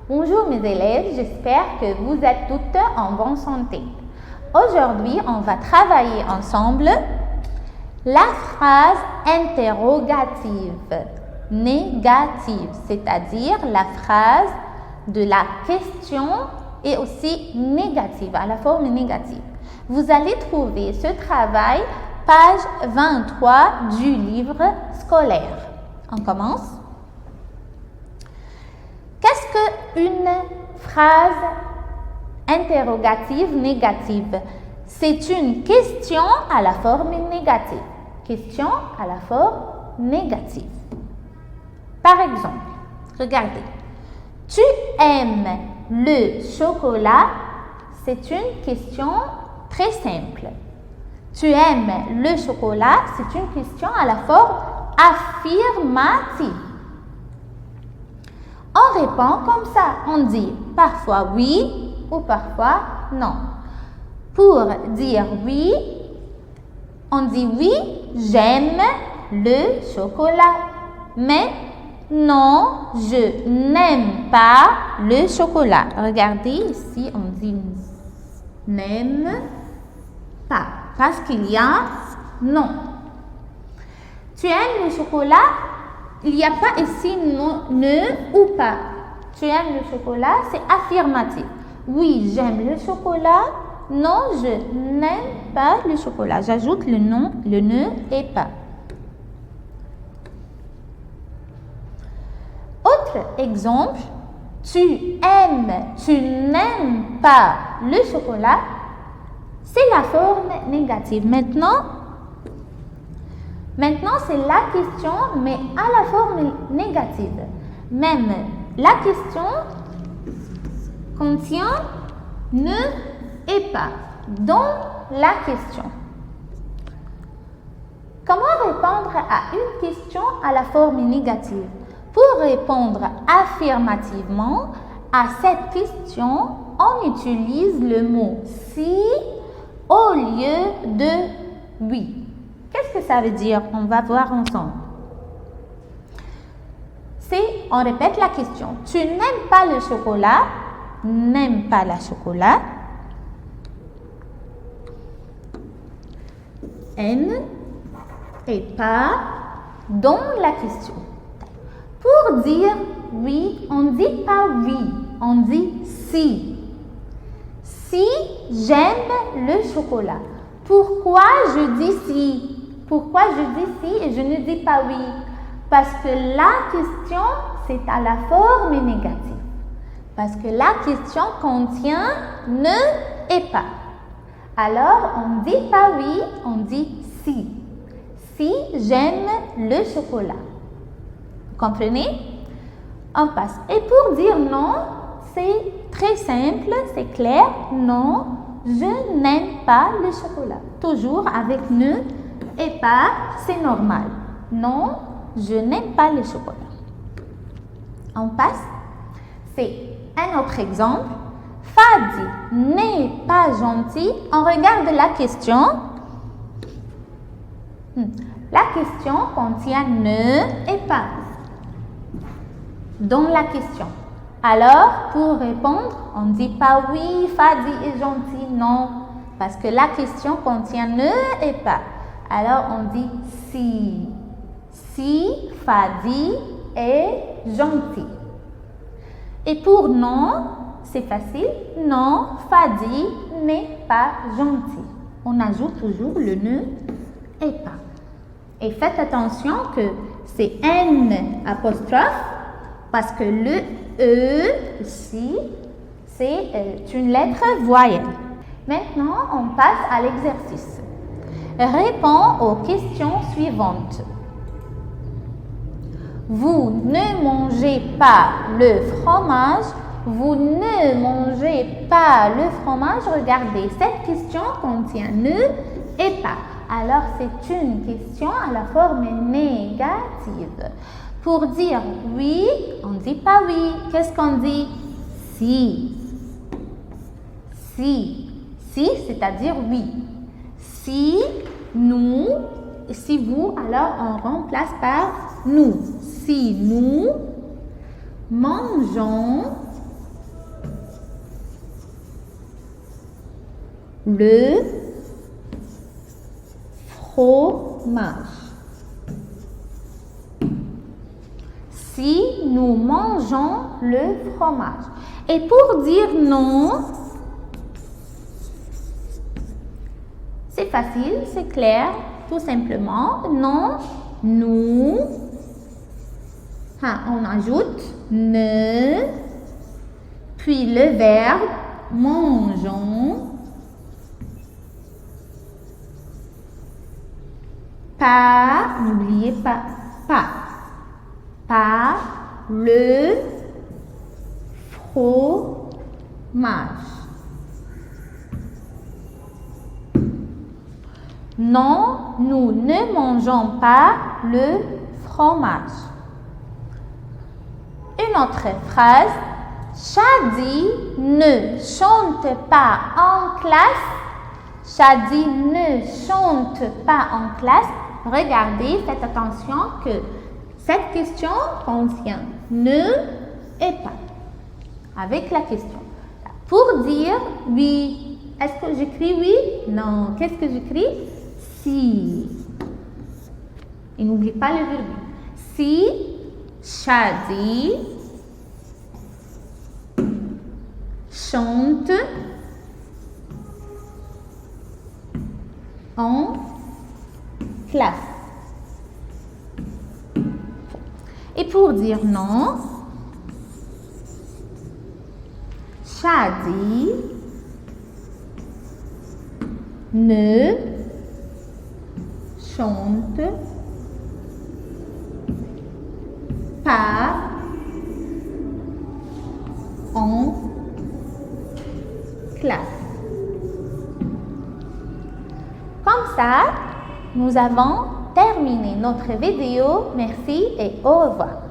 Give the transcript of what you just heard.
Bonjour mes élèves, j'espère que vous êtes toutes en bonne santé. Aujourd'hui, on va travailler ensemble la phrase interrogative négative, c'est-à-dire la phrase de la question et aussi négative, à la forme négative. Vous allez trouver ce travail, page 23 du livre scolaire. On commence. Qu'est-ce qu'une phrase interrogative négative? C'est une question à la forme négative. Question à la forme négative. Par exemple, regardez. Tu aimes le chocolat? C'est une question très simple. Tu aimes le chocolat? C'est une question à la forme affirmative. On répond comme ça. On dit parfois oui ou parfois non. Pour dire oui, on dit oui, j'aime le chocolat. Mais non, je n'aime pas le chocolat. Regardez ici, on dit n'aime pas. Parce qu'il y a non. Tu aimes le chocolat? Il n'y a pas ici non, ne ou pas. Tu aimes le chocolat, c'est affirmatif. Oui, j'aime le chocolat. Non, je n'aime pas le chocolat. J'ajoute le non, le ne et pas. Autre exemple, tu aimes, tu n'aimes pas le chocolat. C'est la forme négative. Maintenant, c'est la question, mais à la forme négative. Même la question contient ne et pas dans la question. Comment répondre à une question à la forme négative? Pour répondre affirmativement à cette question, on utilise le mot si au lieu de oui. Qu'est-ce que ça veut dire? On va voir ensemble. On répète la question. Tu n'aimes pas le chocolat? N'aime pas le chocolat. N et pas dans la question. Pour dire oui, on ne dit pas oui, on dit si. Si j'aime le chocolat. Pourquoi je dis si? Pourquoi je dis si et je ne dis pas oui? Parce que la question, c'est à la forme négative. Parce que la question contient ne et pas. Alors, on ne dit pas oui, on dit si. Si j'aime le chocolat. Vous comprenez? On passe. Et pour dire non, c'est très simple, c'est clair. Non, je n'aime pas le chocolat. Toujours avec ne et pas, c'est normal. Non, je n'aime pas le chocolat. On passe. C'est un autre exemple. Fadi n'est pas gentil. On regarde la question. La question contient ne et pas dans la question. Alors, pour répondre, on ne dit pas oui, Fadi est gentil. Non, parce que la question contient ne et pas. Alors, on dit si. Si Fadi est gentil. Et pour non, c'est facile. Non, Fadi n'est pas gentil. On ajoute toujours le ne et pas. Et faites attention que c'est N apostrophe parce que le E ici, c'est une lettre voyelle. Maintenant, on passe à l'exercice. Réponds aux questions suivantes. Vous ne mangez pas le fromage. Vous ne mangez pas le fromage. Regardez, cette question contient ne et pas. Alors, c'est une question à la forme négative. Pour dire oui, on ne dit pas oui. Qu'est-ce qu'on dit? Si. Si. Si, c'est-à-dire oui. Si nous, si vous, alors on remplace par nous. Si nous mangeons le fromage. Si nous mangeons le fromage. Et pour dire non, c'est facile, c'est clair, tout simplement. Non, nous, on ajoute ne, puis le verbe mangeons, pas, n'oubliez pas, pas le fromage. Non, nous ne mangeons pas le fromage. Une autre phrase, Shadi ne chante pas en classe. Shadi ne chante pas en classe. Regardez, faites attention que cette question contient ne et pas. Avec la question. Pour dire oui, est-ce que j'écris oui? Non. Qu'est-ce que j'écris? Si. Et n'oublie pas le verbe. Si Shadi chante en classe. Et pour dire non, Shadi ne chante pas en classe. Comme ça, nous avons terminé notre vidéo. Merci et au revoir.